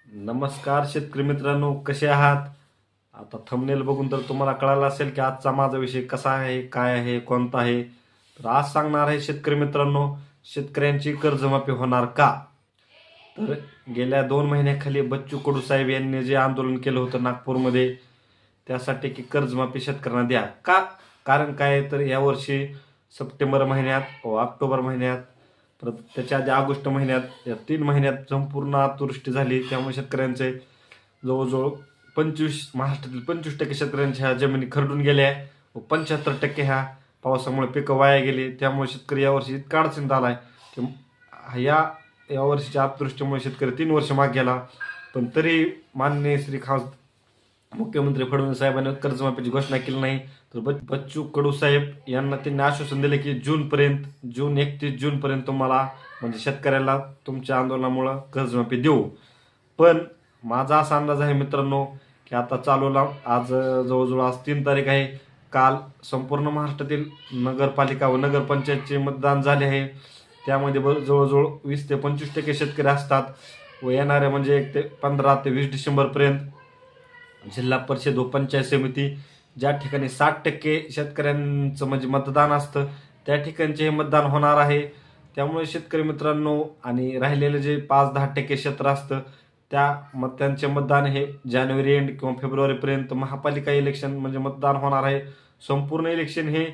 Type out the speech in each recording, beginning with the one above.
नमस्कार शेतकरी मित्रांनो, कसे आहात? आता थंबनेल बघून तर तुम्हाला कळालं असेल की आजचा माझा विषय कसा आहे, काय आहे, कोणता आहे. तर आज सांगणार आहे शेतकरी मित्रांनो, शेतकऱ्यांची कर्जमाफी होणार का? तर गेल्या 2 महिन्याखाली बच्चू कडू साहेब यांनी जे आंदोलन केलं होतं नागपूरमध्ये, त्यासाठी की कर्जमाफी शेतकऱ्यांना द्या का? कारण काय आहे तर यावर्षी सप्टेंबर महिन्यात व ऑक्टोबर महिन्यात, परत त्याच्या आधी ऑगस्ट महिन्यात, या 3 महिन्यात संपूर्ण अतिवृष्टी झाली. त्यामुळे शेतकऱ्यांचे जवळजवळ 25% शेतकऱ्यांच्या ह्या जमिनी खरडून गेल्या व 75% ह्या पावसामुळे पिकं वाया गेली. त्यामुळे शेतकरी यावर्षी इतका अडचणीत आलाय की यावर्षीच्या अतिवृष्टीमुळे शेतकरी 3 वर्ष मागे गेला. पण तरी माननीय श्री मुख्यमंत्री फडणवीस साहेबांनी कर्जमाफीची घोषणा केली नाही. तर बच्चू कडू साहेब यांना त्यांनी आश्वासन दिले की जून 31 पर्यंत तुम्हाला म्हणजे शेतकऱ्याला तुमच्या आंदोलनामुळं कर्जमाफी देऊ. पण माझा असा अंदाज आहे मित्रांनो की आता चालूला आज जवळजवळ आज 3 तारीख आहे. काल संपूर्ण महाराष्ट्रातील नगरपालिका व नगरपंचायतचे मतदान झाले आहे. त्यामध्ये जवळजवळ 20 ते 25% शेतकरी असतात व येणाऱ्या म्हणजे 15 ते 20 डिसेंबरपर्यंत जिल्हा परिषद व पंचायत समिती ज्या ठिकाणी 60% शेतकऱ्यांचं म्हणजे मतदान असतं त्या ठिकाणचे हे मतदान होणार आहे. त्यामुळे शेतकरी मित्रांनो आणि राहिलेले जे 5-10% क्षेत्र असतं त्यांचे मतदान हे जानेवारी एंड किंवा फेब्रुवारीपर्यंत महापालिका इलेक्शन म्हणजे मतदान होणार आहे. संपूर्ण इलेक्शन हे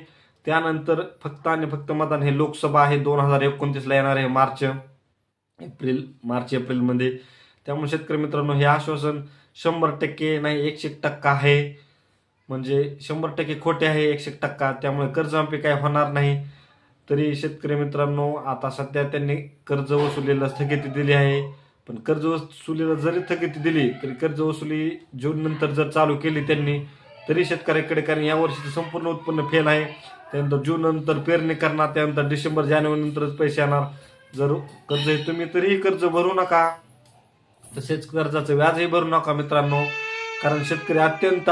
त्यानंतर फक्त आणि फक्त मतदान हे लोकसभा आहे 2029ला येणार आहे मार्च एप्रिलमध्ये. त्यामुळे शेतकरी मित्रांनो हे आश्वासन 100% नाही 101% आहे. म्हणजे 100% खोटे आहे 101%. त्यामुळे कर्जमाफी काय होणार नाही. तरी शेतकरी मित्रांनो आता सध्या त्यांनी कर्ज वसुलीला स्थगिती दिली आहे. पण कर्ज वसुलीला जरी स्थगिती दिली तरी कर्ज वसुली जून नंतर जर चालू केली त्यांनी तरी शेतकऱ्याकडे, कारण यावर्षीचं संपूर्ण उत्पन्न फेल आहे. त्यानंतर जून नंतर पेरणी करणार, त्यानंतर डिसेंबर जानेवारी नंतरच पैसे येणार. जर कर्ज तुम्ही तरीही कर्ज भरू नका, तसेच कर्जाचं व्याजही भरू नका मित्रांनो, कारण शेतकरी अत्यंत